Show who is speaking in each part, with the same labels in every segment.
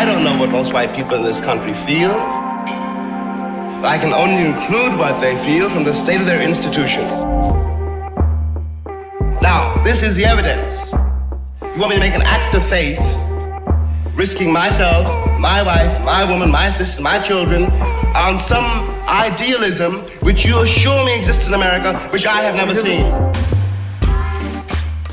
Speaker 1: don't know what most white people in this country feel. I can only include what they feel from the state of their institution. Now, this is the evidence. You want me to make an act of faith, risking myself, my wife, my woman, my sister, my children, on some idealism which you assure me exists in America, which I have never seen.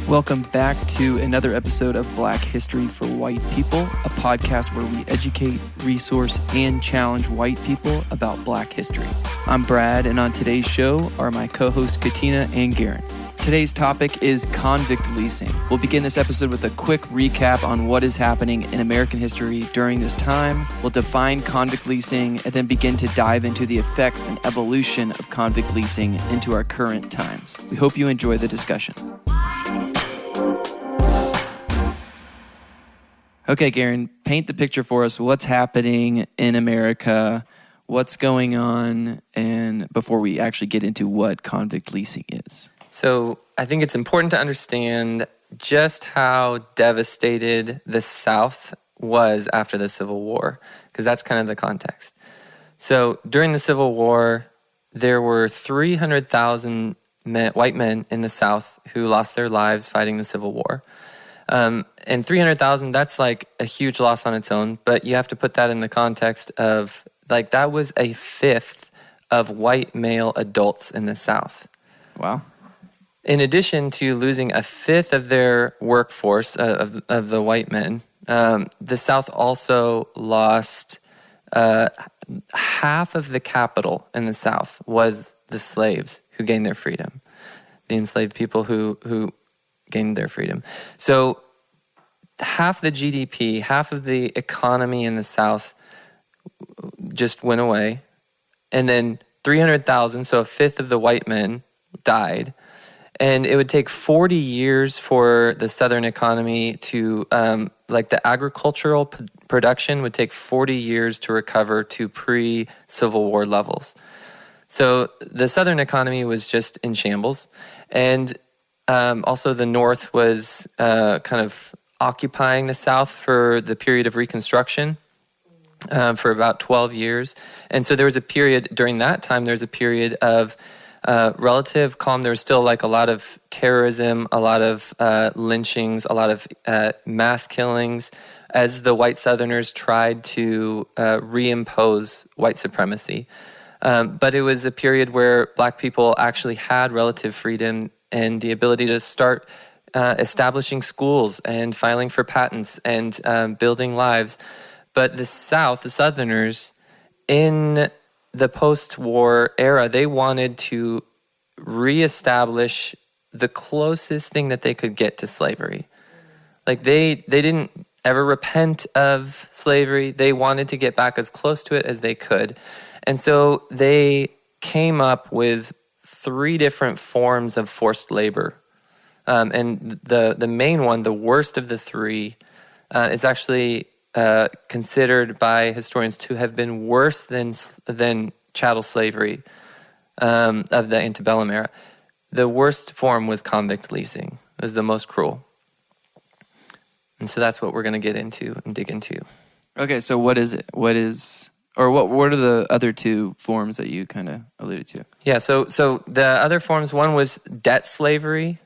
Speaker 2: Welcome back to another episode of Black History for White People, a podcast where we educate, resource, and challenge white people about Black history. I'm Brad, and on today's show are my co-hosts Katina and Garen. Today's topic is convict leasing. We'll begin this episode with a quick recap on what is happening in American history during this time. We'll define convict leasing and then begin to dive into the effects and evolution of convict leasing into our current times. We hope you enjoy the discussion. Okay, Garen, paint the picture for us. What's happening in America? What's going on? And before we actually get into what convict leasing is.
Speaker 3: So I think it's important to understand just how devastated the South was after the Civil War, because that's kind of the context. So during the Civil War, there were 300,000 white men in the South who lost their lives fighting the Civil War. And 300,000, that's like a huge loss on its own, but you have to put that in the context of, like, that was a fifth of white male adults in the South.
Speaker 2: Wow.
Speaker 3: In addition to losing a fifth of their workforce, of the white men, the South also lost half of the capital in the South was the slaves who gained their freedom, the enslaved people who gained their freedom. So half the GDP, half of the economy in the South just went away. And then 300,000, so a fifth of the white men died. And it would take 40 years for the Southern economy to, like the agricultural production would take 40 years to recover to pre-Civil War levels. So the Southern economy was just in shambles. And also the North was kind of occupying the South for the period of Reconstruction for about 12 years. And so there was a period, during that time, there was a period of relative calm. There was still like a lot of terrorism, a lot of lynchings, a lot of mass killings as the white Southerners tried to reimpose white supremacy. But it was a period where Black people actually had relative freedom and the ability to start establishing schools and filing for patents and building lives. But the South, the Southerners, in the post-war era, they wanted to reestablish the closest thing that they could get to slavery. Like they didn't ever repent of slavery. They wanted to get back as close to it as they could. And so they came up with 3 different forms of forced labor. And the main one, the worst of the 3, is actually considered by historians to have been worse than chattel slavery of the antebellum era. The worst form was convict leasing. It was the most cruel. And so that's what we're going to get into and dig into.
Speaker 2: Okay, so what is it? What are the other 2 forms that you kind of alluded to? Yeah,
Speaker 3: so the other forms, one was debt slavery,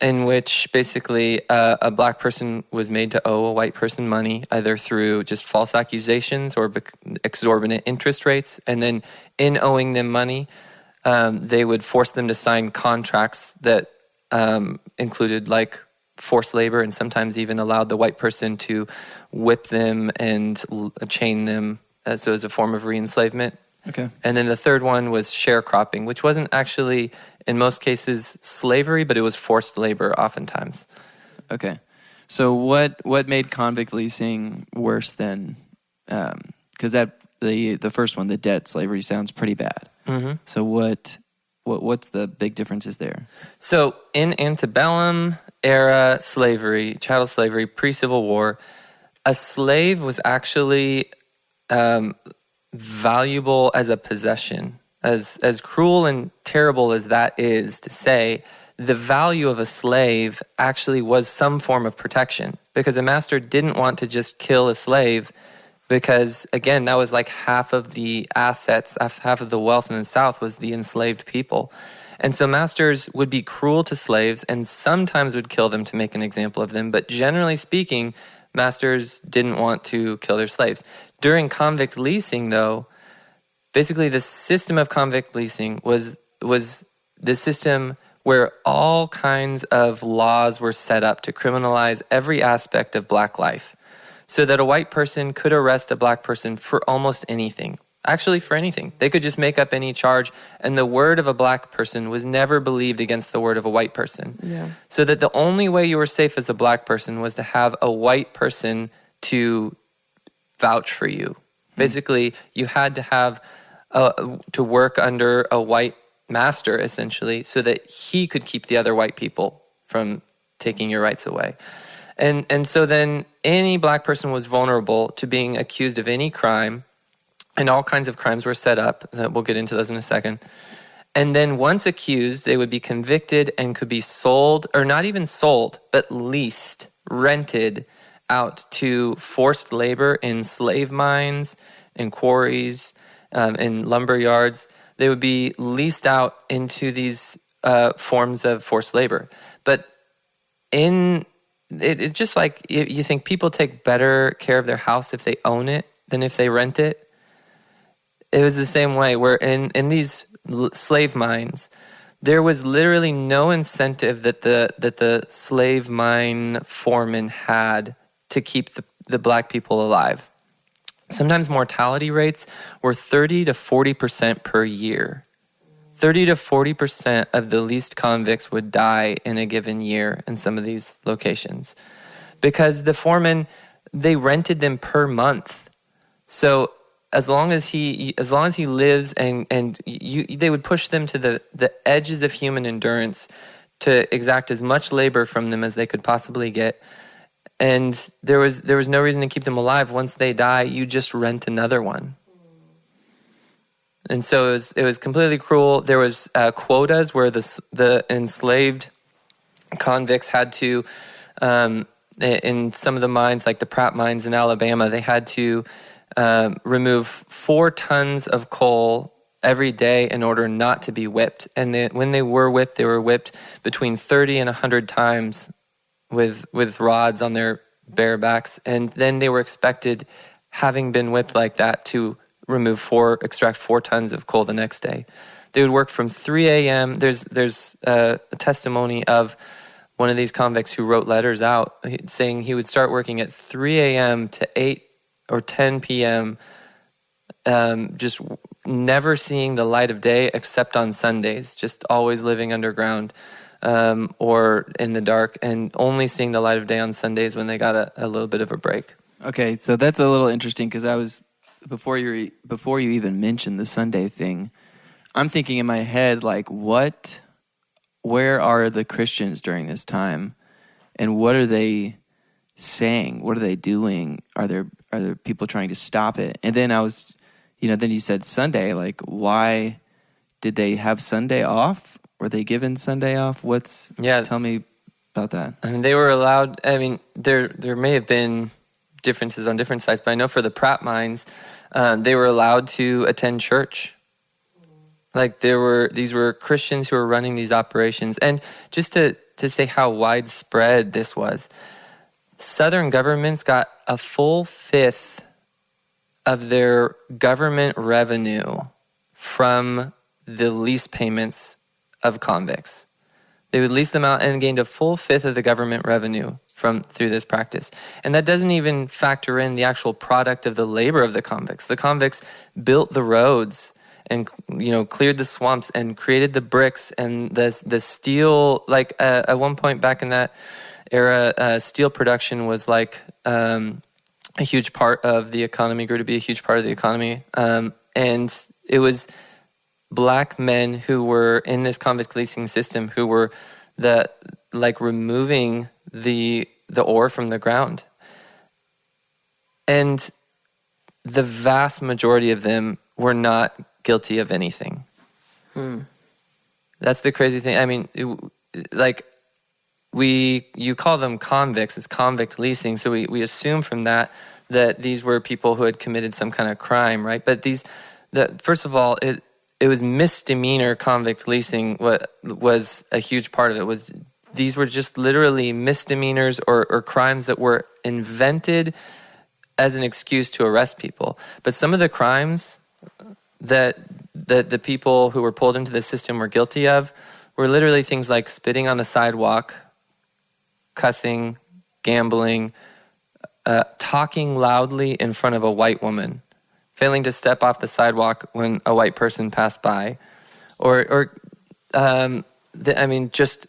Speaker 3: in which basically a Black person was made to owe a white person money, either through just false accusations or exorbitant interest rates. And then in owing them money, they would force them to sign contracts that included like forced labor, and sometimes even allowed the white person to whip them and chain them, so as a form of re-enslavement.
Speaker 2: Okay.
Speaker 3: And then the third one was sharecropping, which wasn't actually, in most cases, slavery, but it was forced labor oftentimes.
Speaker 2: Okay. So what made convict leasing worse than, because the first one, the debt slavery, sounds pretty bad.
Speaker 3: Mm-hmm.
Speaker 2: So what's the big differences there?
Speaker 3: So in antebellum era slavery, chattel slavery, pre-Civil War, a slave was actually valuable as a possession. As cruel and terrible as that is to say, the value of a slave actually was some form of protection, because a master didn't want to just kill a slave because again, that was like half of the assets, half of the wealth in the South was the enslaved people. And so masters would be cruel to slaves and sometimes would kill them to make an example of them. But generally speaking, masters didn't want to kill their slaves. During convict leasing, though, basically the system of convict leasing was the system where all kinds of laws were set up to criminalize every aspect of black life, so that a white person could arrest a black person for almost anything. Actually, for anything. They could just make up any charge, and the word of a black person was never believed against the word of a white person.
Speaker 4: Yeah.
Speaker 3: So that the only way you were safe as a black person was to have a white person to vouch for you. Basically, you had to have to work under a white master, essentially, so that he could keep the other white people from taking your rights away. And so then any black person was vulnerable to being accused of any crime, and all kinds of crimes were set up. We'll get into those in a second. And then once accused, they would be convicted and could be sold, or not even sold, but leased, rented out to forced labor in slave mines, in quarries, in lumber yards. They would be leased out into these forms of forced labor. But it's just like you think people take better care of their house if they own it than if they rent it. It was the same way where in these slave mines, there was literally no incentive that the slave mine foreman had to keep the black people alive. Sometimes mortality rates were 30 to 40% per year. 30 to 40% of the leased convicts would die in a given year in some of these locations because the foreman, they rented them per month. So as long as he lives and they would push them to the edges of human endurance to exact as much labor from them as they could possibly get. And there was no reason to keep them alive. Once they die, you just rent another one. And so it was completely cruel. There was quotas where the enslaved convicts had to, in some of the mines, like the Pratt mines in Alabama, they had to remove 4 tons of coal every day in order not to be whipped. And when they were whipped between 30 and 100 times with rods on their bare backs. And then they were expected, having been whipped like that, to extract 4 tons of coal the next day. They would work from 3 a.m. There's a testimony of one of these convicts who wrote letters out saying he would start working at 3 a.m. to 8 or 10 p.m., just never seeing the light of day except on Sundays, just always living underground or in the dark, and only seeing the light of day on Sundays when they got a little bit of a break.
Speaker 2: Okay, so that's a little interesting because I was before you even mentioned the Sunday thing, I'm thinking in my head like, where are the Christians during this time, and what are they saying? What are they doing? Are there people trying to stop it? And then then you said Sunday. Like, why did they have Sunday off? Were they given Sunday off? Tell me about that.
Speaker 3: I mean, they were allowed. I mean, there may have been differences on different sites, but I know for the Pratt mines, they were allowed to attend church. Like these were Christians who were running these operations. And just to say how widespread this was, Southern governments got a full 1/5 of their government revenue from the lease payments of convicts. They would lease them out and gained a full 1/5 of the government revenue through this practice. And that doesn't even factor in the actual product of the labor of the convicts. The convicts built the roads and cleared the swamps and created the bricks and the steel. Like at one point back in that era, steel production was like a huge part of the economy, grew to be a huge part of the economy. And it was black men who were in this convict leasing system who were removing the ore from the ground. And the vast majority of them were not guilty of anything. That's the crazy thing. I mean, you call them convicts, it's convict leasing, so we assume from that that these were people who had committed some kind of crime, right? But first of all, it was misdemeanor convict leasing. What was a huge part of it these were just literally misdemeanors or crimes that were invented as an excuse to arrest people. But some of the crimes that the people who were pulled into the system were guilty of were literally things like spitting on the sidewalk, cussing, gambling, talking loudly in front of a white woman, failing to step off the sidewalk when a white person passed by, just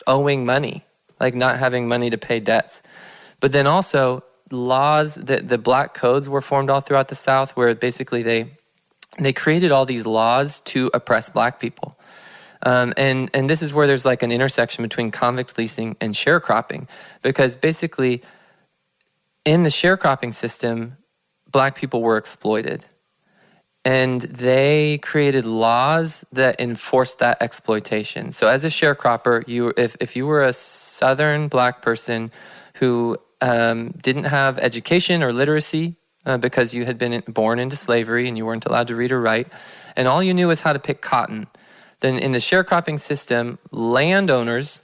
Speaker 3: owing money, like not having money to pay debts. But then also laws, the black codes were formed all throughout the South, where basically they created all these laws to oppress black people. And this is where there's like an intersection between convict leasing and sharecropping, because basically in the sharecropping system, black people were exploited. And they created laws that enforced that exploitation. So as a sharecropper, if you were a Southern black person who didn't have education or literacy because you had been born into slavery and you weren't allowed to read or write, and all you knew was how to pick cotton, then in the sharecropping system, landlords,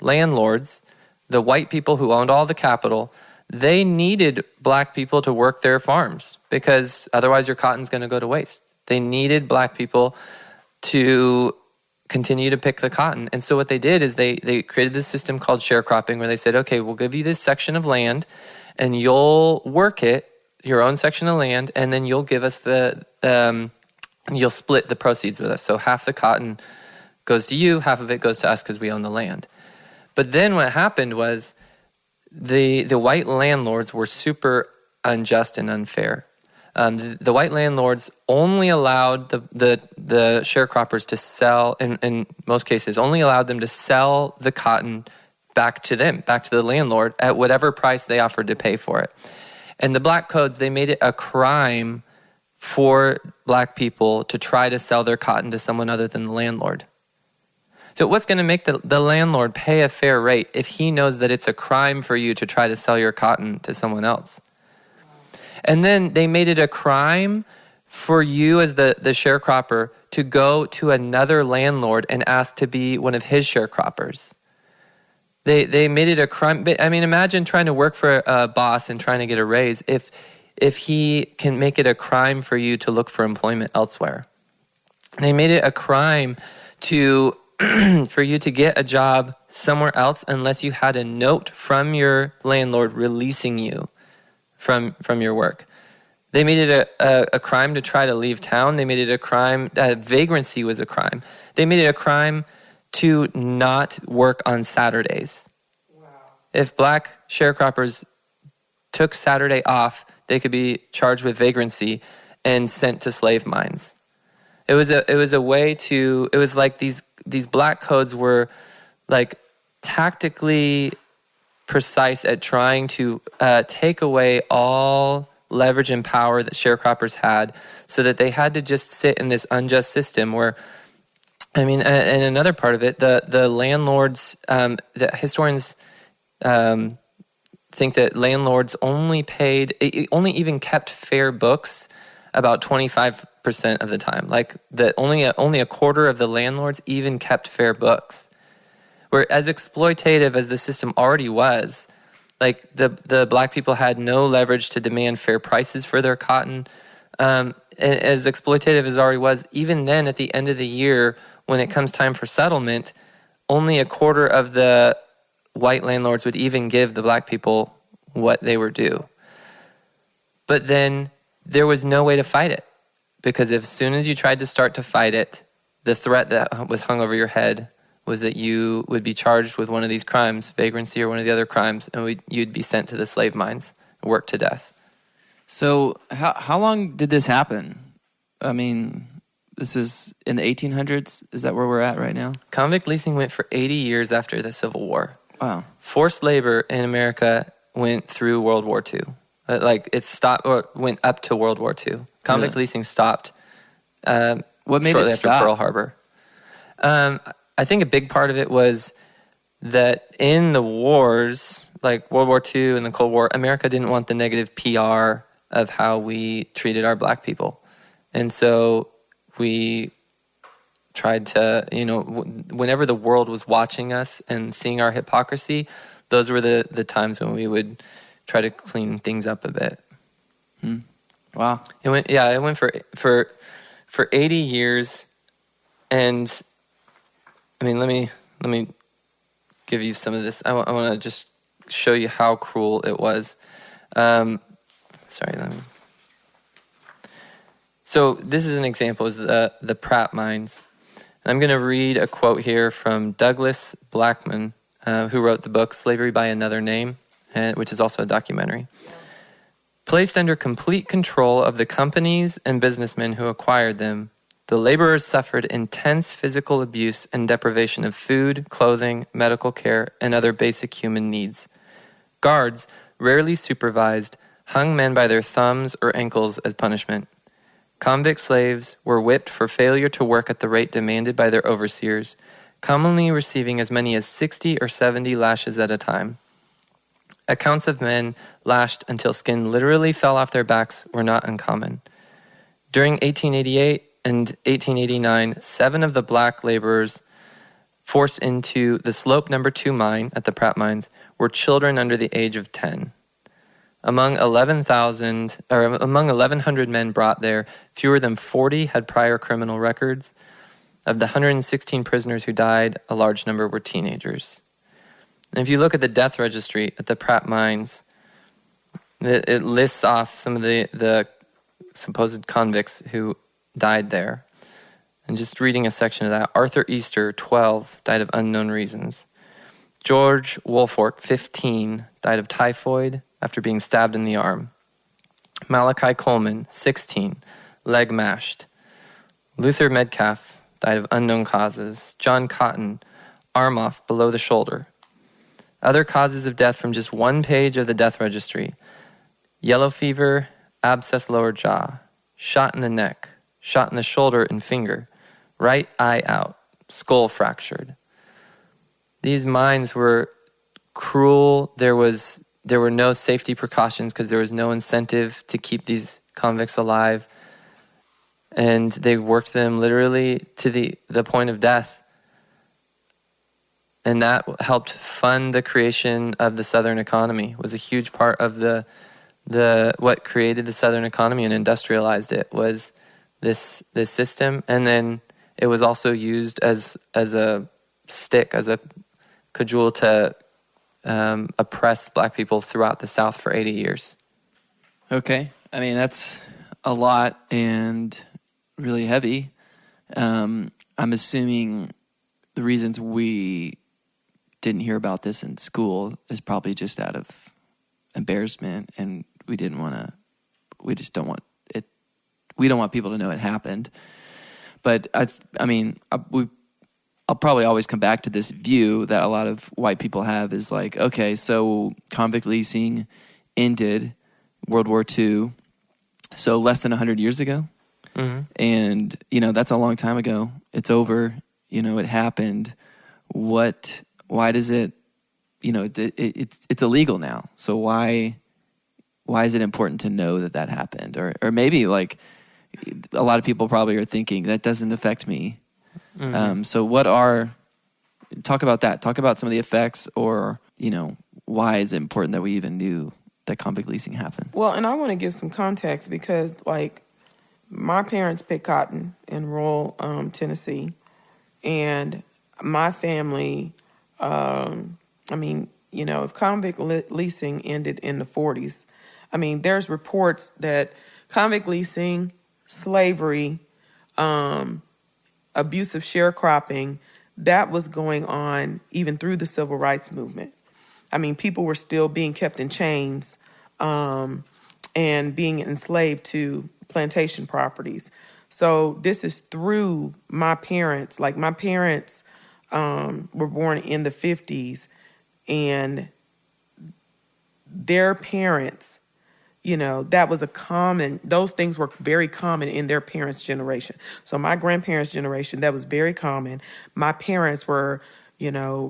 Speaker 3: the white people who owned all the capital, they needed black people to work their farms because otherwise your cotton's going to go to waste. They needed black people to continue to pick the cotton. And so what they did is they created this system called sharecropping, where they said, okay, we'll give you this section of land and you'll work it, your own section of land, and then you'll give us you'll split the proceeds with us. So half the cotton goes to you, half of it goes to us because we own the land. But then what happened was the white landlords were super unjust and unfair. The white landlords only allowed the sharecroppers to sell, in most cases, only allowed them to sell the cotton back to the landlord, at whatever price they offered to pay for it. And the black codes, they made it a crime for black people to try to sell their cotton to someone other than the landlord. So what's going to make the landlord pay a fair rate if he knows that it's a crime for you to try to sell your cotton to someone else? And then they made it a crime for you as the sharecropper to go to another landlord and ask to be one of his sharecroppers. They made it a crime. I mean, imagine trying to work for a boss and trying to get a raise if he can make it a crime for you to look for employment elsewhere. They made it a crime for you to get a job somewhere else unless you had a note from your landlord releasing you from your work. They made it a crime to try to leave town. They made it a crime. Vagrancy was a crime. They made it a crime to not work on Saturdays. Wow. If black sharecroppers took Saturday off, they could be charged with vagrancy and sent to slave mines. It was a way to. It was like these black codes were like tactically precise at trying to take away all leverage and power that sharecroppers had, so that they had to just sit in this unjust system where, I mean, and another part of it, the landlords, the historians think that landlords only even kept fair books about 25% of the time. Like that only a quarter of the landlords even kept fair books. Where as exploitative as the system already was, like the black people had no leverage to demand fair prices for their cotton. And as exploitative as it already was, even then at the end of the year, when it comes time for settlement, only a quarter of the white landlords would even give the black people what they were due. But then there was no way to fight it, because as soon as you tried to start to fight it, the threat that was hung over your head was that you would be charged with one of these crimes, vagrancy or one of the other crimes, and you'd be sent to the slave mines and worked to death.
Speaker 2: So how long did this happen? I mean, this is in the 1800s? Is that where we're at right now?
Speaker 3: Convict leasing went for 80 years after the Civil War.
Speaker 2: Wow.
Speaker 3: Forced labor in America went through World War II. Like it stopped, or went up to World War II. Convict leasing stopped.
Speaker 2: What made
Speaker 3: shortly
Speaker 2: it
Speaker 3: after
Speaker 2: stop?
Speaker 3: Pearl Harbor. I think a big part of it was that in the wars, like World War II and the Cold War, America didn't want the negative PR of how we treated our black people. And so we tried to, whenever the world was watching us and seeing our hypocrisy, those were the times when we would try to clean things up a bit.
Speaker 2: Wow.
Speaker 3: It went for 80 years. And I mean, let me give you some of this. I want to just show you how cruel it was. So this is an example, is the Pratt mines. And I'm going to read a quote here from Douglas Blackman, who wrote the book Slavery by Another Name, which is also a documentary. Placed under complete control of the companies and businessmen who acquired them, the laborers suffered intense physical abuse and deprivation of food, clothing, medical care, and other basic human needs. Guards, rarely supervised, hung men by their thumbs or ankles as punishment. Convict slaves were whipped for failure to work at the rate demanded by their overseers, commonly receiving as many as 60 or 70 lashes at a time. Accounts of men lashed until skin literally fell off their backs were not uncommon. During 1888 and 1889, 7 of the black laborers forced into the Slope No. 2 mine at the Pratt Mines were children under the age of 10. Among 1,100 men brought there, fewer than 40 had prior criminal records. Of the 116 prisoners who died, a large number were teenagers. And if you look at the death registry at the Pratt Mines, it lists off some of the supposed convicts who died there. And just reading a section of that, Arthur Easter, 12, died of unknown reasons. George Woolfolk, 15, died of typhoid after being stabbed in the arm. Malachi Coleman, 16, leg mashed. Luther Metcalf died of unknown causes. John Cotton, arm off below the shoulder. Other causes of death from just one page of the death registry: yellow fever, abscess lower jaw, shot in the neck, shot in the shoulder and finger, right eye out, skull fractured. These mines were cruel. There were no safety precautions because there was no incentive to keep these convicts alive. And they worked them literally to the point of death. And that helped fund the creation of the Southern economy. It was a huge part of the what created the Southern economy and industrialized it was this system. And then it was also used as a stick, as a cajole to oppress black people throughout the South for 80 years.
Speaker 2: Okay. I mean, that's a lot and really heavy. I'm assuming the reasons we didn't hear about this in school is probably just out of embarrassment, and we just don't want it. We don't want people to know it happened. But I'll probably always come back to this view that a lot of white people have is like, okay, so convict leasing ended World War II, so less than 100 years ago. Mm-hmm. And, that's a long time ago. It's over. It happened. Why does it, it's illegal now. So why is it important to know that happened? Or maybe like a lot of people probably are thinking that doesn't affect me. Mm-hmm. So talk about that. Talk about some of the effects, or, why is it important that we even knew that convict leasing happened?
Speaker 4: Well, and I want to give some context because, like, my parents picked cotton in rural Tennessee, and my family, if convict leasing ended in the 40s, there's reports that convict leasing, slavery, abusive sharecropping, that was going on even through the civil rights movement. People were still being kept in chains and being enslaved to plantation properties. So this is through my parents. Like, my parents were born in the 50s, and their parents, that was those things were very common in their parents' generation. So my grandparents' generation, that was very common. My parents were,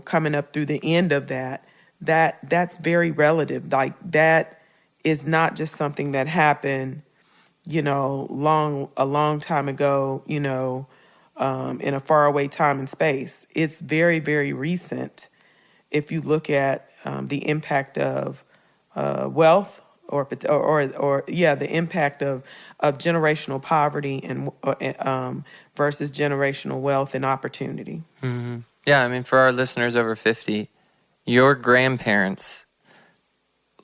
Speaker 4: coming up through the end of that. That's very relative. Like, that is not just something that happened, a long time ago, in a faraway time and space. It's very, very recent. If you look at the impact of wealth, the impact of generational poverty and versus generational wealth and opportunity.
Speaker 3: Mm-hmm. Yeah, I mean, for our listeners over 50, your grandparents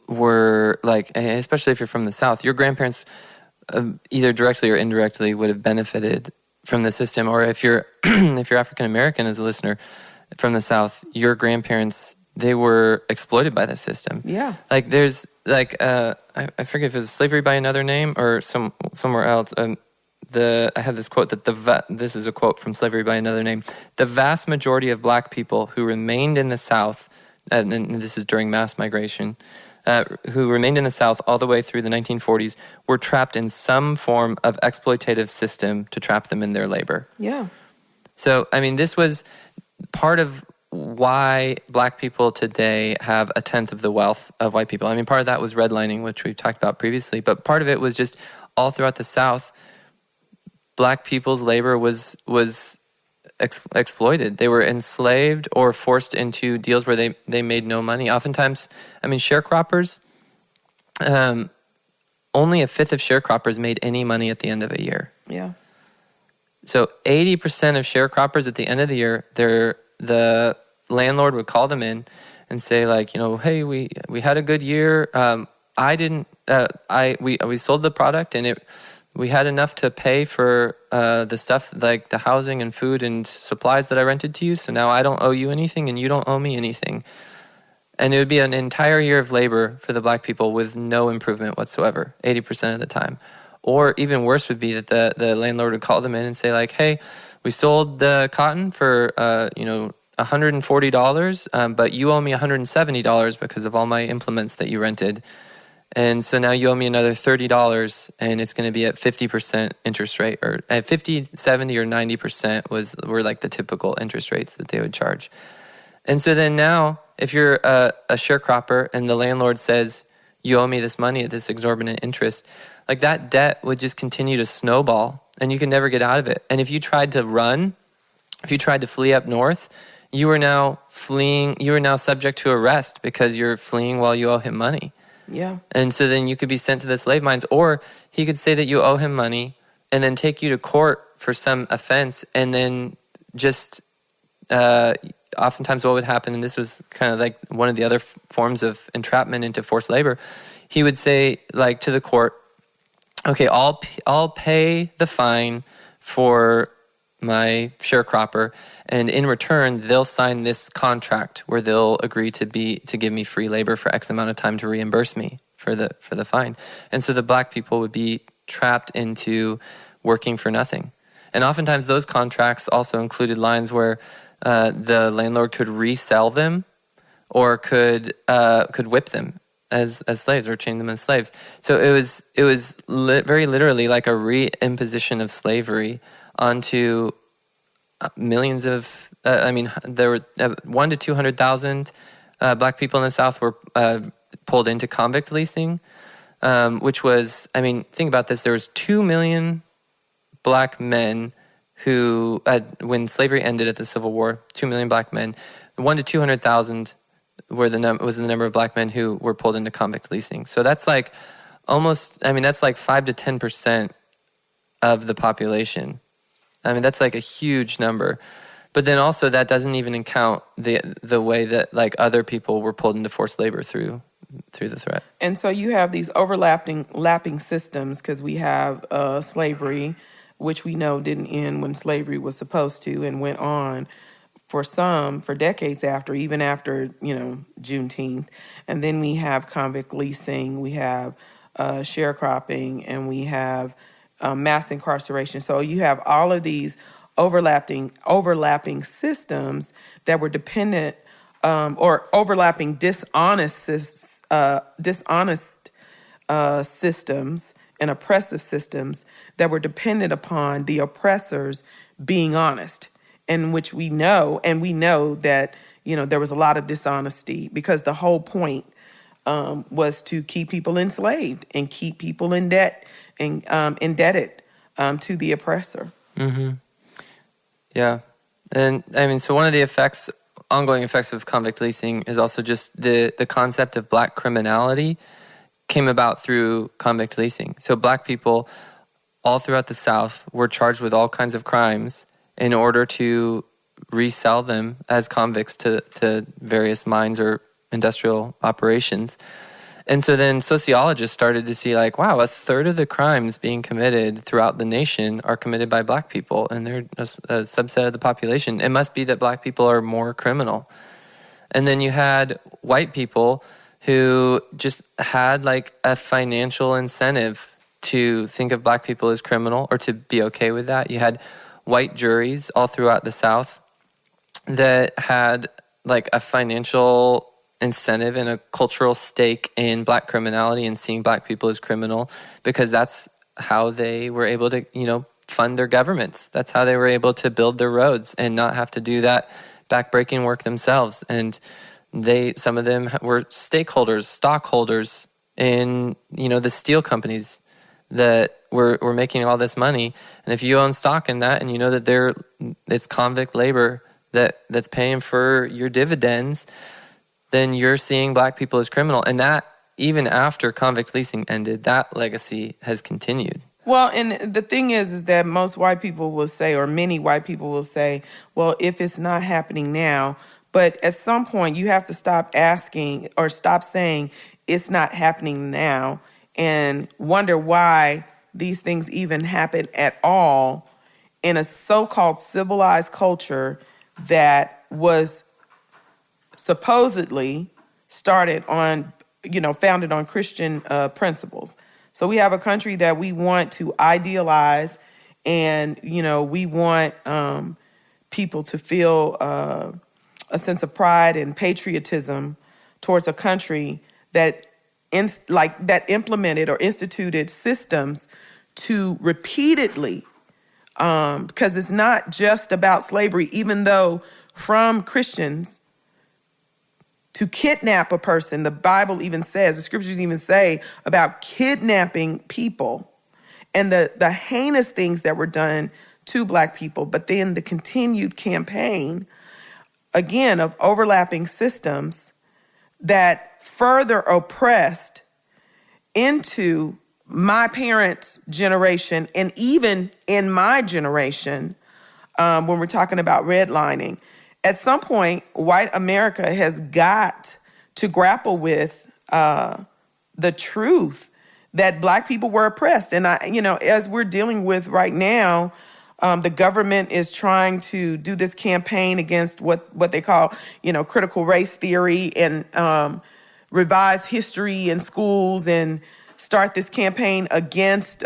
Speaker 3: were like, especially if you're from the South, your grandparents either directly or indirectly would have benefited from the system. Or if you're if you're African American as a listener from the South, your grandparents, they were exploited by the system.
Speaker 4: Yeah.
Speaker 3: Like there's like I forget if it was Slavery by Another Name or somewhere else. I have this quote that this is a quote from Slavery by Another Name. The vast majority of black people who remained in the South, and this is during mass migration, who remained in the South all the way through the 1940s, were trapped in some form of exploitative system to trap them in their labor.
Speaker 4: Yeah.
Speaker 3: So, I mean, this was part of why black people today have a tenth of the wealth of white people. I mean, part of that was redlining, which we've talked about previously, but part of it was just all throughout the South, black people's labor was exploited. They were enslaved or forced into deals where they made no money. Oftentimes, I mean, sharecroppers, only a fifth of sharecroppers made any money at the end of a year.
Speaker 4: Yeah.
Speaker 3: So 80% of sharecroppers at the end of the year, the landlord would call them in and say, like, hey, we had a good year. We sold the product and we had enough to pay for the stuff like the housing and food and supplies that I rented to you. So now I don't owe you anything and you don't owe me anything. And it would be an entire year of labor for the black people with no improvement whatsoever, 80% of the time. Or even worse would be that the landlord would call them in and say, like, hey, we sold the cotton for $140, but you owe me $170 because of all my implements that you rented. And so now you owe me another $30, and it's going to be at 50% interest rate, or at 50, 70, or 90% were like the typical interest rates that they would charge. And so then now, if you're a sharecropper and the landlord says, you owe me this money at this exorbitant interest, like that debt would just continue to snowball and you can never get out of it. And if you tried to run, if you tried to flee up north, you are now subject to arrest because you're fleeing while you owe him money.
Speaker 4: Yeah.
Speaker 3: And so then you could be sent to the slave mines, or he could say that you owe him money and then take you to court for some offense. And then just oftentimes what would happen, and this was kind of like one of the other forms of entrapment into forced labor, he would say, like, to the court, okay, I'll pay the fine for my sharecropper, and in return they'll sign this contract where they'll agree to give me free labor for X amount of time to reimburse me for the fine. And so the black people would be trapped into working for nothing. And oftentimes those contracts also included lines where the landlord could resell them or could whip them as slaves or chain them as slaves. So it was very literally like a reimposition of slavery onto millions of, there were 1 to 200,000 black people in the South were pulled into convict leasing, which was, think about this, there was 2 million black men who, when slavery ended at the Civil War, 2 million black men, 1 to 200,000 was the number of black men who were pulled into convict leasing. So that's like that's like 5 to 10% of the population. That's like a huge number. But then also that doesn't even account the way that like other people were pulled into forced labor through the threat. And
Speaker 4: so you have these lapping systems, because we have slavery, which we know didn't end when slavery was supposed to, and went on for decades after, even after, Juneteenth. And then we have convict leasing, we have sharecropping, and we have mass incarceration. So you have all of these overlapping systems that were dependent or overlapping dishonest systems and oppressive systems that were dependent upon the oppressors being honest, in which we know that, there was a lot of dishonesty, because the whole point was to keep people enslaved and keep people in debt and indebted to the oppressor.
Speaker 3: Mm-hmm. Yeah. And I mean, so one of the ongoing effects of convict leasing is also just the concept of black criminality came about through convict leasing. So black people all throughout the South were charged with all kinds of crimes in order to resell them as convicts to various mines or industrial operations. And so then sociologists started to see like, wow, a third of the crimes being committed throughout the nation are committed by black people, and they're just a subset of the population. It must be that black people are more criminal. And then you had white people who just had like a financial incentive to think of black people as criminal or to be okay with that. You had white juries all throughout the South that had like a financial incentive and a cultural stake in black criminality and seeing black people as criminal, because that's how they were able to, fund their governments. That's how they were able to build their roads and not have to do that backbreaking work themselves. And some of them were stockholders in, the steel companies that were making all this money. And if you own stock in that and you know that it's convict labor that's paying for your dividends, then you're seeing black people as criminal. And that, even after convict leasing ended, that legacy has continued.
Speaker 4: Well, and the thing is that most white people will say, or many white people will say, well, if it's not happening now, but at some point you have to stop asking or stop saying it's not happening now and wonder why these things even happen at all in a so-called civilized culture that was supposedly started on, founded on Christian principles. So we have a country that we want to idealize, and, we want people to feel a sense of pride and patriotism towards a country that implemented or instituted systems to repeatedly, because it's not just about slavery, even though from Christians, to kidnap a person, the Bible even says, the scriptures even say about kidnapping people and the heinous things that were done to black people, but then the continued campaign, again, of overlapping systems that further oppressed into my parents' generation and even in my generation, when we're talking about redlining. At some point, white America has got to grapple with the truth that black people were oppressed. And, as we're dealing with right now, the government is trying to do this campaign against what they call, critical race theory and revise history in schools and start this campaign against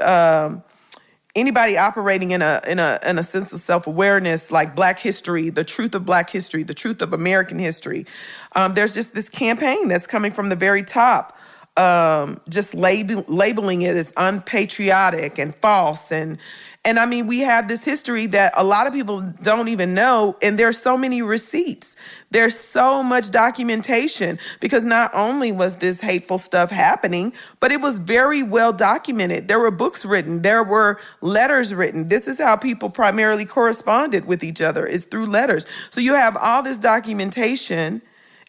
Speaker 4: anybody operating in a sense of self-awareness, like Black history, the truth of Black history, the truth of American history. There's just this campaign that's coming from the very top, just labeling it as unpatriotic and false. And I mean, we have this history that a lot of people don't even know, and there's so many receipts. There's so much documentation, because not only was this hateful stuff happening, but it was very well documented. There were books written. There were letters written. This is how people primarily corresponded with each other, is through letters. So you have all this documentation,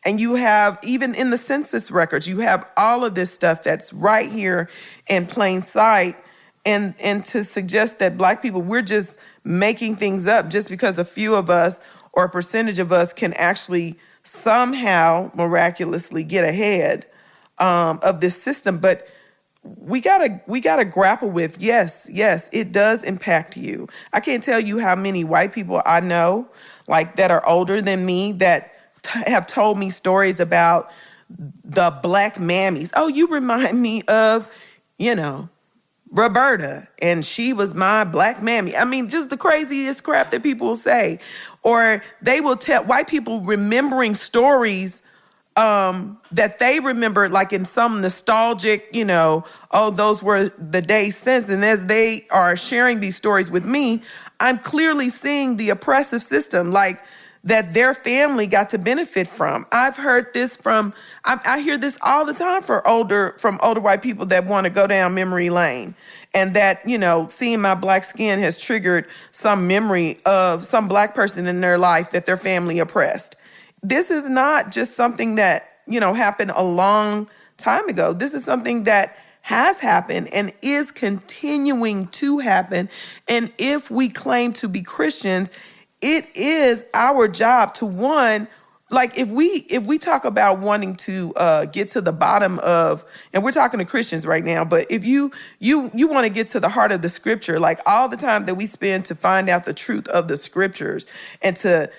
Speaker 4: and you have, even in the census records, you have all of this stuff that's right here in plain sight. And to suggest that black people, we're just making things up just because a few of us or a percentage of us can actually somehow miraculously get ahead of this system. But we gotta grapple with, yes, it does impact you. I can't tell you how many white people I know, like, that are older than me, that have told me stories about the black mammies. Oh, you remind me of, Roberta, and she was my black mammy. I mean, just the craziest crap that people will say. Or they will tell white people remembering stories that they remember, like in some nostalgic, those were the days since. And as they are sharing these stories with me, I'm clearly seeing the oppressive system. Like, that their family got to benefit from. I've heard this I hear this all the time from older white people that want to go down memory lane, and that, seeing my black skin has triggered some memory of some black person in their life that their family oppressed. This is not just something that, happened a long time ago. This is something that has happened and is continuing to happen. And if we claim to be Christians, it is our job to, one, like if we talk about wanting to get to the bottom of, and we're talking to Christians right now, but if you want to get to the heart of the scripture, like all the time that we spend to find out the truth of the scriptures and to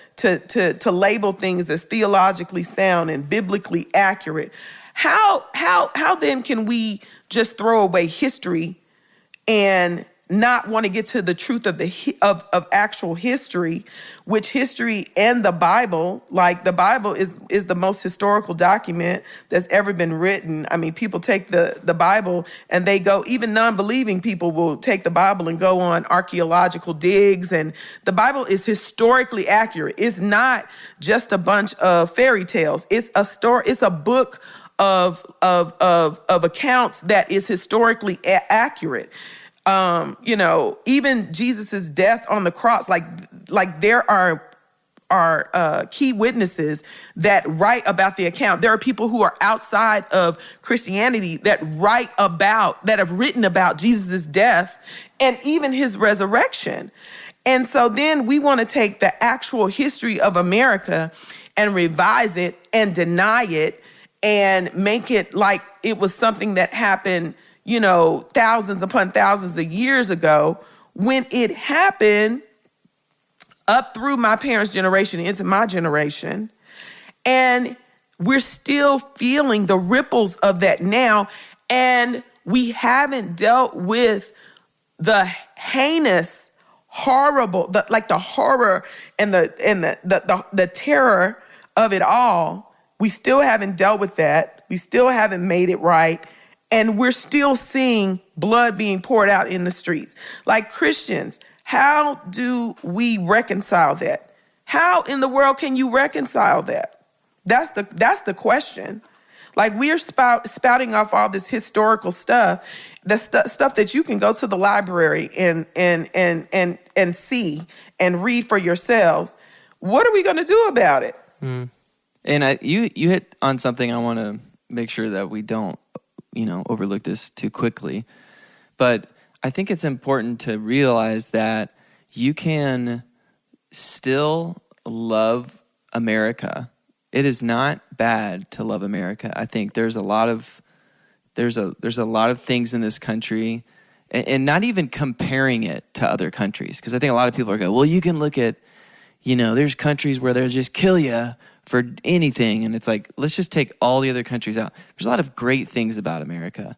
Speaker 4: label things as theologically sound and biblically accurate, how then can we just throw away history and not want to get to the truth of of actual history, which history and the Bible, like the Bible is the most historical document that's ever been written. I mean, people take the Bible and they go, even non-believing people will take the Bible and go on archaeological digs, and the Bible is historically accurate. It's not just a bunch of fairy tales. It's a story. It's a book of accounts that is historically accurate. Even Jesus's death on the cross, like there are key witnesses that write about the account. There are people who are outside of Christianity that have written about Jesus's death and even his resurrection. And so then we want to take the actual history of America and revise it and deny it and make it like it was something that happened, thousands upon thousands of years ago, when it happened up through my parents' generation into my generation. And we're still feeling the ripples of that now. And we haven't dealt with the heinous, horrible, the horror and the terror of it all. We still haven't dealt with that. We still haven't made it right. And we're still seeing blood being poured out in the streets. Like Christians, how do we reconcile that? How in the world can you reconcile that? That's the question. Like, we are spouting off all this historical stuff, the stuff that you can go to the library and see and read for yourselves. What are we going to do about it?
Speaker 2: Mm. And you hit on something I want to make sure that we don't overlook this too quickly. But I think it's important to realize that you can still love America. It is not bad to love America. I think there's a lot of things in this country, and not even comparing it to other countries, because I think a lot of people are going, well, you can look at, there's countries where they'll just kill you for anything. And it's like, let's just take all the other countries out. There's a lot of great things about America.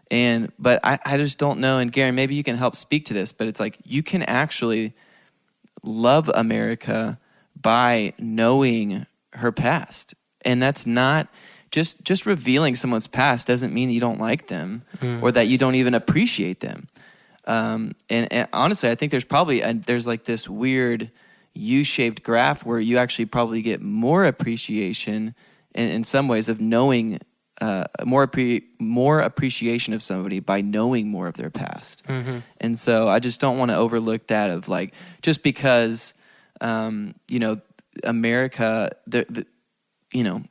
Speaker 2: But I just don't know. And Garen, maybe you can help speak to this, but it's like, you can actually love America by knowing her past. And that's not just revealing someone's past doesn't mean you don't like them or that you don't even appreciate them. And honestly, I think there's like this weird U-shaped graph where you actually probably get more appreciation in some ways of knowing more appreciation of somebody by knowing more of their past. Mm-hmm. And so I just don't want to overlook that of like, just because America,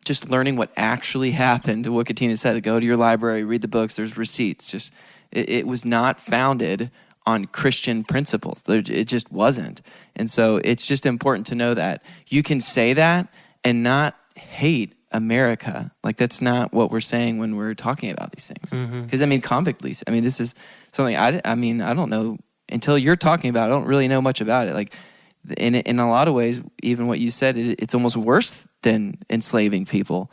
Speaker 2: just learning what actually happened, what Katina said, go to your library, read the books, there's receipts. Just it was not founded on Christian principles. It just wasn't. And so it's just important to know that you can say that and not hate America. Like, that's not what we're saying when we're talking about these things. Because convict leasing, this is something I don't know until you're talking about it. I don't really know much about it. Like, in a lot of ways, even what you said, it's almost worse than enslaving people.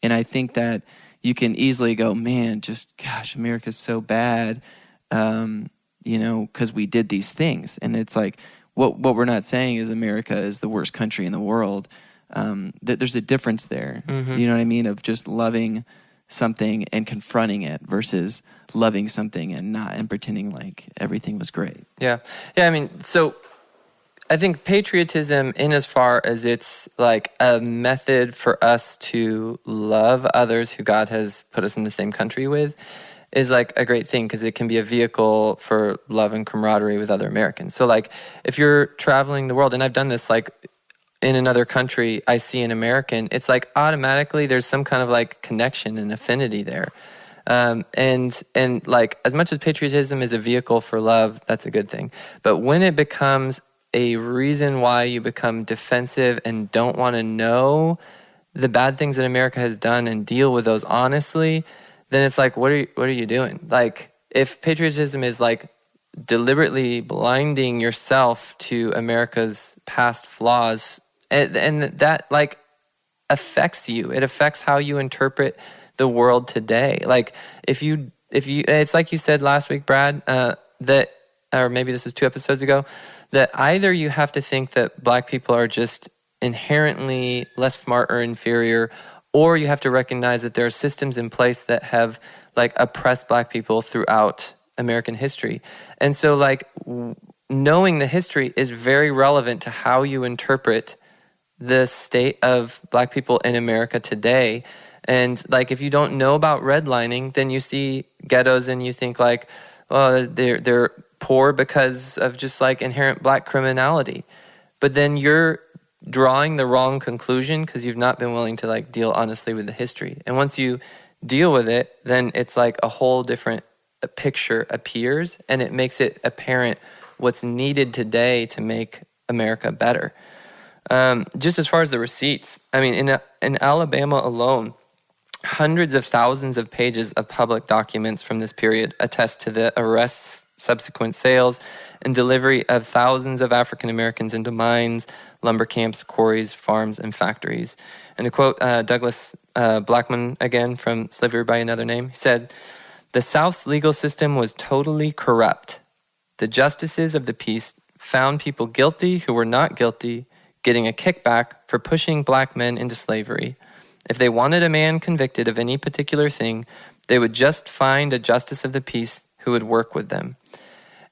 Speaker 2: And I think that you can easily go, man, gosh, America's so bad, because we did these things. And it's like, what we're not saying is America is the worst country in the world. There's a difference there. You know what I mean? Of just loving something and confronting it versus loving something and pretending like everything was great.
Speaker 3: Yeah. So I think patriotism, in as far as it's like a method for us to love others who God has put us in the same country with, is like a great thing because it can be a vehicle for love and camaraderie with other Americans. So like if you're traveling the world, and I've done this, like in another country, I see an American, it's like automatically there's some kind of like connection and affinity there. And like as much as patriotism is a vehicle for love, that's a good thing. But when it becomes a reason why you become defensive and don't want to know the bad things that America has done and deal with those honestly, then it's like, what are you doing? Like if patriotism is like deliberately blinding yourself to America's past flaws, and that like affects you, it affects how you interpret the world today. Like if you, it's like you said last week, Brad, that, or maybe this is 2 episodes ago, that either you have to think that black people are just inherently less smart or inferior, or you have to recognize that there are systems in place that have like oppressed black people throughout American history. And so like knowing the history is very relevant to how you interpret the state of black people in America today. And like if you don't know about redlining, then you see ghettos and you think like, oh, they're poor because of just like inherent black criminality. But then you're drawing the wrong conclusion because you've not been willing to like deal honestly with the history. And once you deal with it, then it's like a whole different picture appears, and it makes it apparent what's needed today to make America better. Just as far as the receipts, I mean, in Alabama alone, hundreds of thousands of pages of public documents from this period attest to the arrests, subsequent sales, and delivery of thousands of African Americans into mines, lumber camps, quarries, farms, and factories. And to quote Douglas Blackman again from Slavery by Another Name, he said, "The South's legal system was totally corrupt. The justices of the peace found people guilty who were not guilty, getting a kickback for pushing black men into slavery. If they wanted a man convicted of any particular thing, they would just find a justice of the peace who would work with them."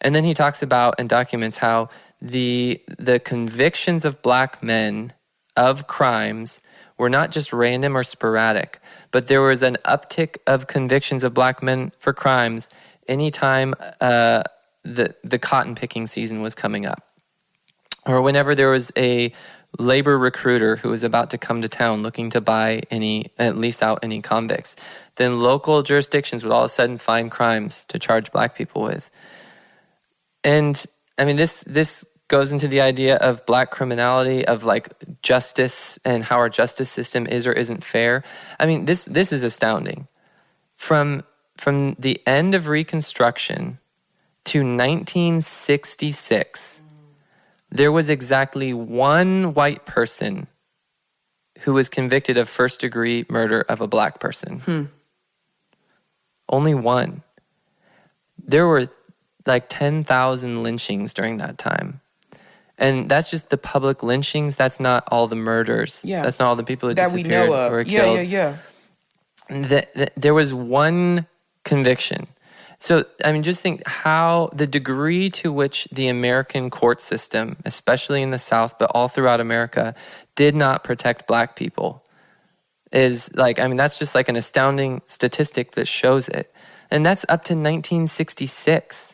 Speaker 3: And then he talks about and documents how the convictions of black men of crimes were not just random or sporadic, but there was an uptick of convictions of black men for crimes anytime the cotton picking season was coming up, or whenever there was a labor recruiter who was about to come to town looking to buy lease out any convicts, then local jurisdictions would all of a sudden find crimes to charge black people with. And I mean, this goes into the idea of black criminality, of like justice and how our justice system is or isn't fair. I mean, this is astounding. From the end of Reconstruction to 1966, there was exactly one white person who was convicted of first-degree murder of a black person. Only one. There were like 10,000 lynchings during that time. And that's just the public lynchings. That's not all the murders. Yeah. That's not all the people who disappeared or were killed. Yeah. There was one conviction. So, I mean, just think how the degree to which the American court system, especially in the South, but all throughout America, did not protect black people is like, I mean, that's just like an astounding statistic that shows it. And that's up to 1966.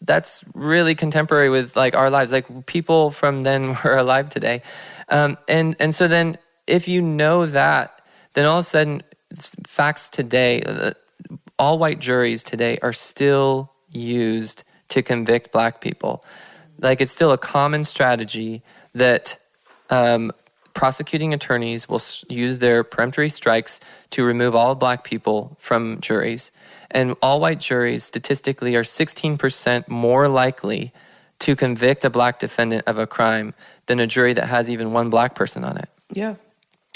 Speaker 3: That's really contemporary with like our lives. Like people from then were alive today. And so then if you know that, then all of a sudden facts today, all white juries today are still used to convict black people. Like it's still a common strategy that prosecuting attorneys will use their peremptory strikes to remove all black people from juries. And all white juries statistically are 16% more likely to convict a black defendant of a crime than a jury that has even one black person on it.
Speaker 4: Yeah.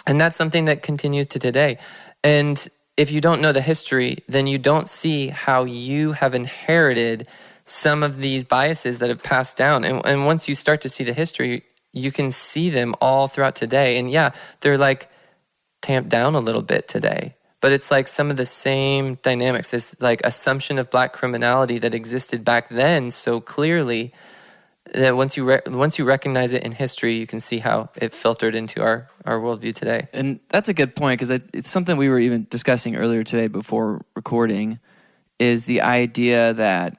Speaker 3: And that's something that continues to today. And if you don't know the history, then you don't see how you have inherited some of these biases that have passed down. And once you start to see the history, you can see them all throughout today. And yeah, they're like tamped down a little bit today. but it's like some of the same dynamics, this like assumption of black criminality that existed back then so clearly that once you recognize it in history, you can see how it filtered into our worldview today.
Speaker 2: And that's a good point, because it's something we were even discussing earlier today before recording, is the idea that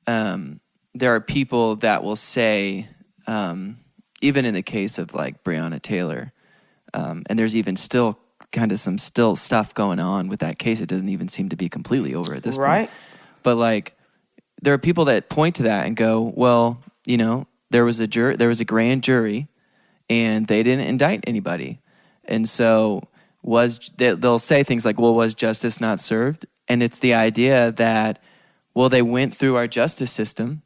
Speaker 2: there are people that will say, even in the case of like Breonna Taylor, and there's even still kind of some stuff going on with that case. It doesn't even seem to be completely over at this point. But like, there are people that point to that and go, well, you know, there was a grand jury, and they didn't indict anybody, and so they'll say things like, well, was justice not served? And it's the idea that, well, they went through our justice system,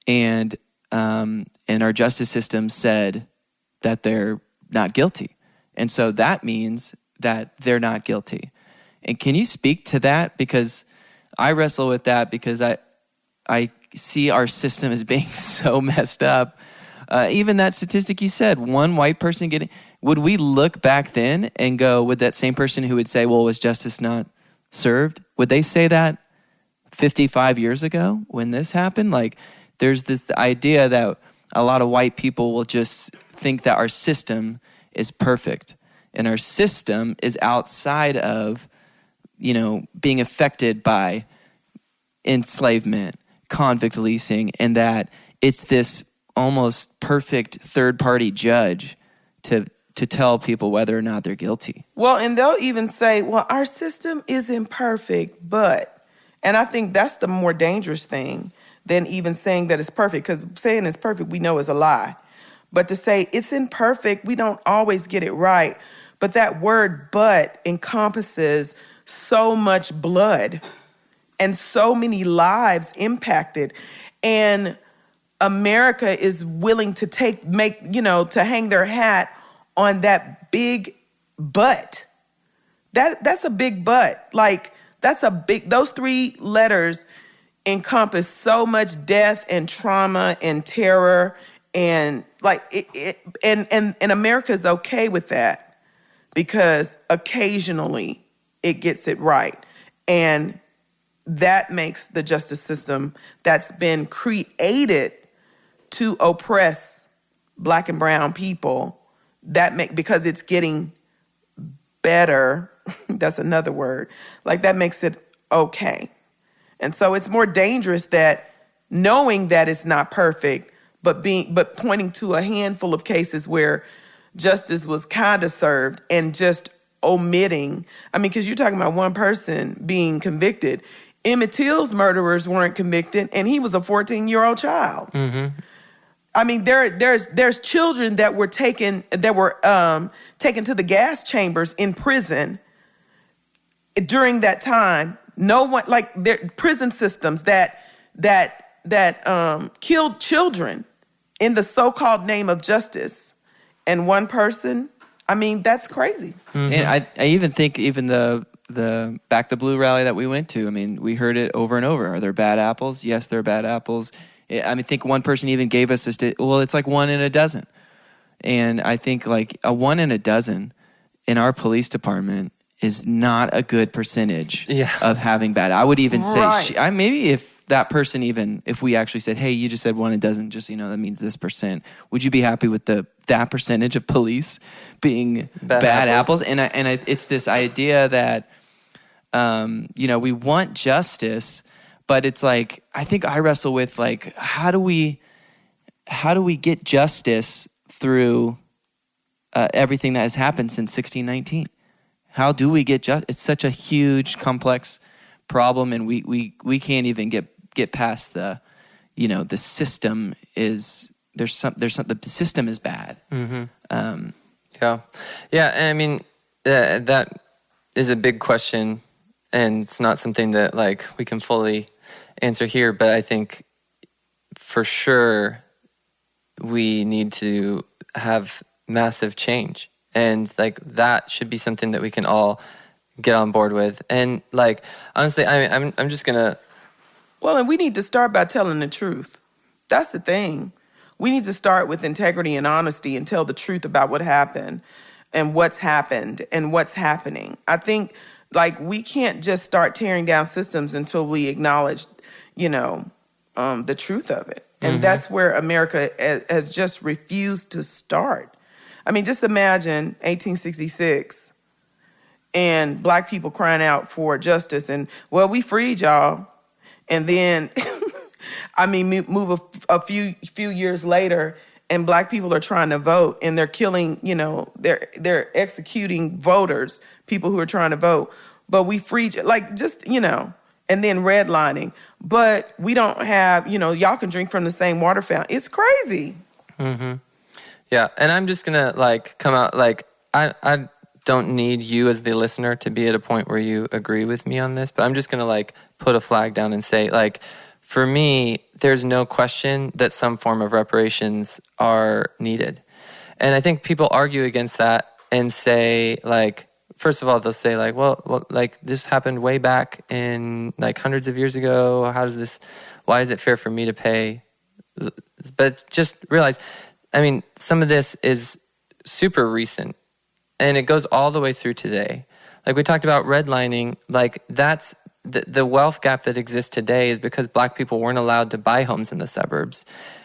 Speaker 2: and our justice system said that they're not guilty, and so that means that they're not guilty. And can you speak to that? Because I wrestle with that, because I see our system as being so messed up. Even that statistic you said, one white person getting, would we look back then and go, would that same person who would say, well, was justice not served, would they say that 55 years ago when this happened? Like, there's this idea that a lot of white people will just think that our system is perfect, and our system is outside of, you know, being affected by enslavement, convict leasing, and that it's this almost perfect third-party judge to tell people whether or not they're guilty.
Speaker 4: Well, and they'll even say, well, our system isn't perfect, but, and I think that's the more dangerous thing than even saying that it's perfect, because saying it's perfect, we know is a lie. But to say it's imperfect, we don't always get it right. But that word "but" encompasses so much blood and so many lives impacted. And America is willing to to hang their hat on that big but. That's a big but. Like, those three letters encompass so much death and trauma and terror, and like and America is okay with that, because occasionally it gets it right. And that makes the justice system that's been created to oppress Black and brown people, because it's getting better, that's another word, like that makes it okay. And so it's more dangerous that knowing that it's not perfect, but pointing to a handful of cases where justice was kind of served and just omitting. I mean, because you're talking about one person being convicted. Emmett Till's murderers weren't convicted, and he was a 14-year-old child. Mm-hmm. I mean, there's children that were taken to the gas chambers in prison during that time. No one, like, there prison systems that killed children in the so-called name of justice, and one person. I mean, that's crazy.
Speaker 2: Mm-hmm. And I even think even the Back the Blue rally that we went to, I mean, we heard it over and over. Are there bad apples? Yes, there are bad apples. I mean, I think one person even gave us it's like 1 in a dozen. And I think like a 1 in a dozen in our police department is not a good percentage of having bad. I would even say, maybe if that person, even if we actually said, hey, you just said 1 in a dozen, just, that means this percent. Would you be happy with that percentage of police being bad apples? And it's this idea that, we want justice, but it's like, I think I wrestle with like, how do we get justice through everything that has happened since 1619? How do we get justice? It's such a huge, complex problem, and we can't even get past the system is the system is bad. Mm-hmm.
Speaker 3: Yeah, and I mean that is a big question, and it's not something that like we can fully answer here. But I think for sure we need to have massive change. And like that should be something that we can all get on board with. And like honestly, I'm just gonna.
Speaker 4: Well, and we need to start by telling the truth. That's the thing. We need to start with integrity and honesty and tell the truth about what happened. and what's happened and what's happening. I think like we can't just start tearing down systems until we acknowledge, the truth of it. And that's where America has just refused to start. I mean, just imagine 1866 and Black people crying out for justice and, well, we freed y'all. And then, move a few years later and Black people are trying to vote and they're killing, they're executing voters, people who are trying to vote. But we freed you, and then redlining. But we don't have, y'all can drink from the same water fountain. It's crazy.
Speaker 3: Mm-hmm. Yeah, and I'm just going to, come out, I don't need you as the listener to be at a point where you agree with me on this, but I'm just going to, put a flag down and say, for me, there's no question that some form of reparations are needed. And I think people argue against that and say, first of all, they'll say, this happened way back in, hundreds of years ago. Why is it fair for me to pay? But just realize, some of this is super recent, and it goes all the way through today. We talked about redlining, that's the wealth gap that exists today is because Black people weren't allowed to buy homes in the suburbs,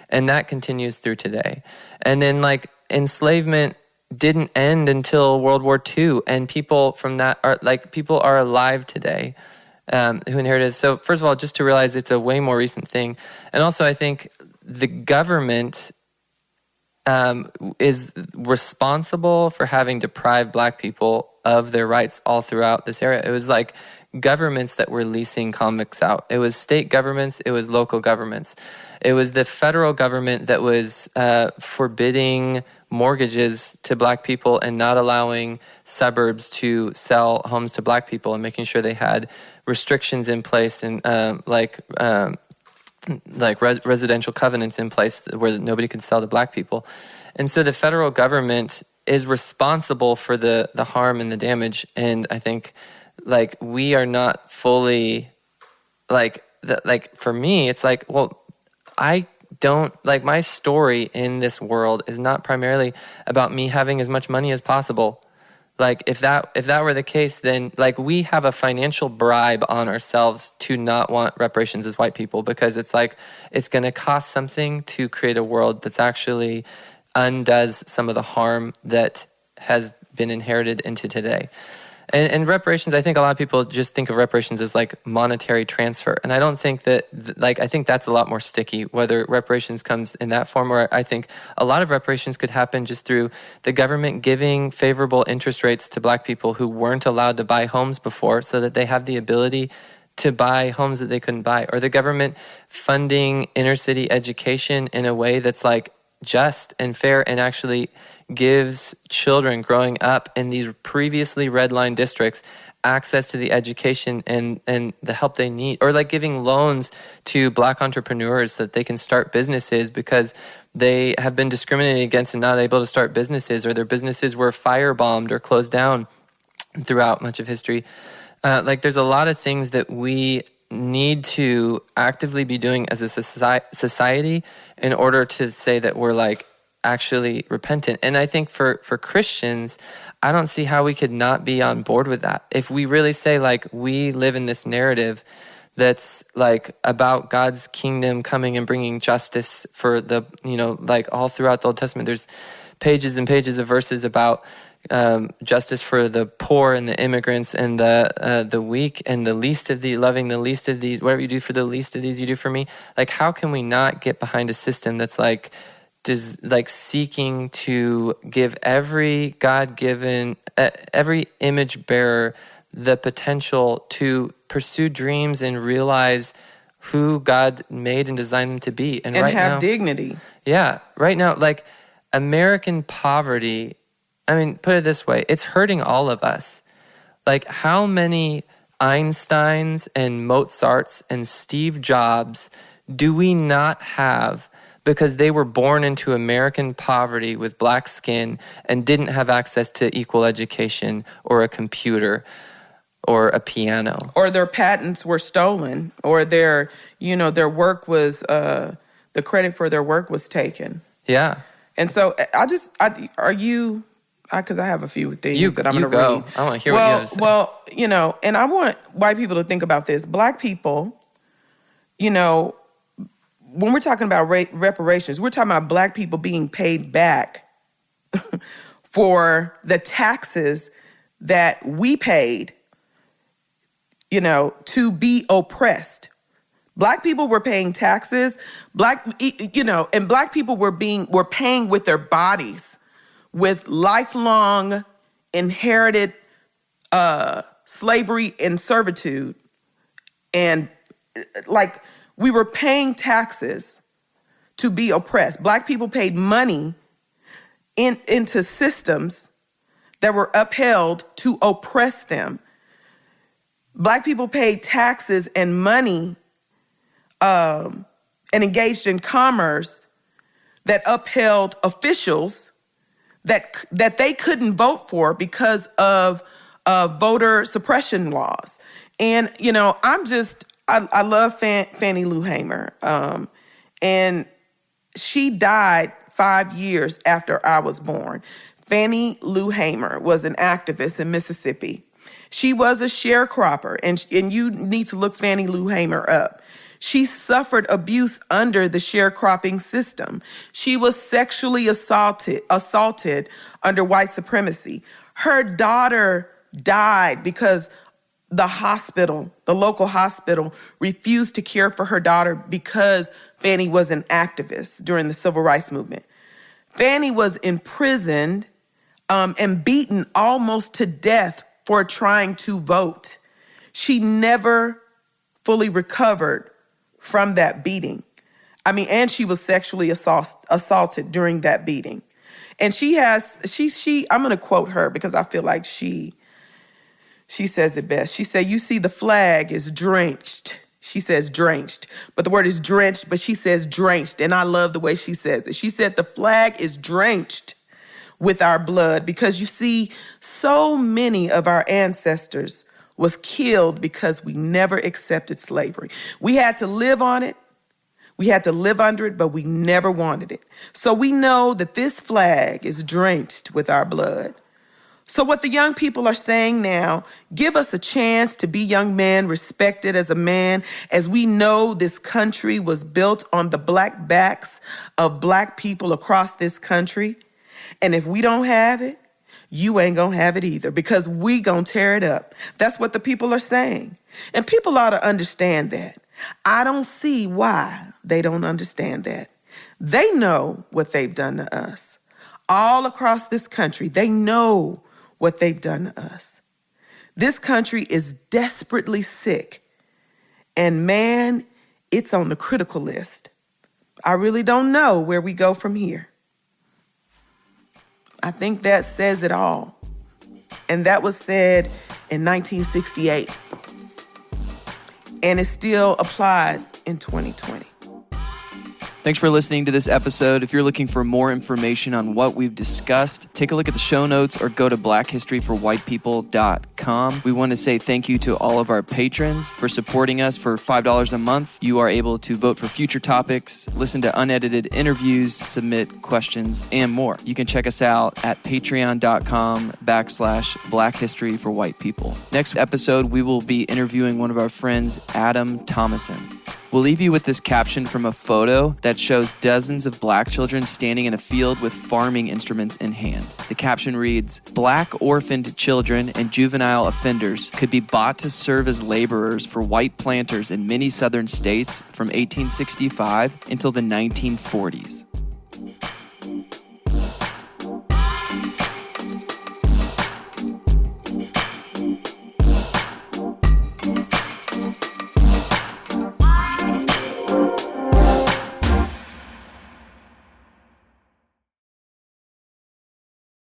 Speaker 3: and that continues through today. And then, enslavement didn't end until World War II, and people from that are, people are alive today who inherited. So, first of all, just to realize it's a way more recent thing. And also, I think the government is responsible for having deprived Black people of their rights all throughout this area. It was governments that were leasing convicts out. It was state governments. It was local governments. It was the federal government that was forbidding mortgages to Black people and not allowing suburbs to sell homes to Black people and making sure they had restrictions in place and residential covenants in place where nobody could sell to Black people. And so the federal government is responsible for the harm and the damage. And I think we are not fully for me, it's I don't my story in this world is not primarily about me having as much money as possible. If that were the case, then we have a financial bribe on ourselves to not want reparations as white people, because it's it's going to cost something to create a world that's actually undoes some of the harm that has been inherited into today. And reparations, I think a lot of people just think of reparations as monetary transfer. And I don't think that, I think that's a lot more sticky, whether reparations comes in that form, or I think a lot of reparations could happen just through the government giving favorable interest rates to Black people who weren't allowed to buy homes before, so that they have the ability to buy homes that they couldn't buy, or the government funding inner city education in a way that's just and fair and actually gives children growing up in these previously redlined districts access to the education and the help they need, or giving loans to Black entrepreneurs so that they can start businesses because they have been discriminated against and not able to start businesses, or their businesses were firebombed or closed down throughout much of history. There's a lot of things that we need to actively be doing as a society in order to say that we're actually repentant. And I think for Christians, I don't see how we could not be on board with that. If we really say we live in this narrative that's about God's kingdom coming and bringing justice for the, all throughout the Old Testament, there's pages and pages of verses about justice for the poor and the immigrants and the weak and the least of the loving the least of these. Whatever you do for the least of these, you do for me. How can we not get behind a system that's seeking to give every God-given, every image bearer the potential to pursue dreams and realize who God made and designed them to be, and right
Speaker 4: have
Speaker 3: now,
Speaker 4: dignity.
Speaker 3: Yeah, right now, American poverty. Put it this way, it's hurting all of us. How many Einsteins and Mozarts and Steve Jobs do we not have because they were born into American poverty with Black skin and didn't have access to equal education or a computer or a piano? Or
Speaker 4: their patents were stolen, or their work was, the credit for their work was taken.
Speaker 3: Yeah.
Speaker 4: And so are you because I have a few things that I'm going to
Speaker 3: go.
Speaker 4: read.
Speaker 3: I want to hear what you have to say.
Speaker 4: Well, and I want white people to think about this. Black people, when we're talking about reparations, we're talking about black people being paid back for the taxes that we paid, to be oppressed. Black people were paying taxes, and black people were paying with their bodies, with lifelong inherited slavery and servitude. And we were paying taxes to be oppressed. Black people paid money into systems that were upheld to oppress them. Black people paid taxes and money and engaged in commerce that upheld officials that they couldn't vote for because of voter suppression laws. And, I love Fannie Lou Hamer. And she died 5 years after I was born. Fannie Lou Hamer was an activist in Mississippi. She was a sharecropper, and you need to look Fannie Lou Hamer up. She suffered abuse under the sharecropping system. She was sexually assaulted under white supremacy. Her daughter died because the local hospital, refused to care for her daughter because Fannie was an activist during the civil rights movement. Fannie was imprisoned and beaten almost to death for trying to vote. She never fully recovered from that beating. And she was sexually assaulted during that beating. And I'm going to quote her because I feel like she says it best. She said, "You see, the flag is drenched." She says drenched, but the word is drenched, but she says drenched. And I love the way she says it. She said, "The flag is drenched with our blood because you see, so many of our ancestors was killed because we never accepted slavery. We had to live on it. We had to live under it, but we never wanted it. So we know that this flag is drenched with our blood." So what the young people are saying now, give us a chance to be young men, respected as a man, as we know this country was built on the black backs of black people across this country. And if we don't have it, you ain't gonna have it either, because we gonna tear it up. That's what the people are saying. And people ought to understand that. I don't see why they don't understand that. They know what they've done to us. All across this country, they know what they've done to us. This country is desperately sick. And man, it's on the critical list. I really don't know where we go from here. I think that says it all. And that was said in 1968. And it still applies in 2020.
Speaker 2: Thanks for listening to this episode. If you're looking for more information on what we've discussed, take a look at the show notes or go to blackhistoryforwhitepeople.com. We want to say thank you to all of our patrons for supporting us. For $5 a month, you are able to vote for future topics, listen to unedited interviews, submit questions, and more. You can check us out at patreon.com/blackhistoryforwhitepeople. Next episode, we will be interviewing one of our friends, Adam Thomason. We'll leave you with this caption from a photo that shows dozens of black children standing in a field with farming instruments in hand. The caption reads, "Black orphaned children and juvenile offenders could be bought to serve as laborers for white planters in many southern states from 1865 until the 1940s."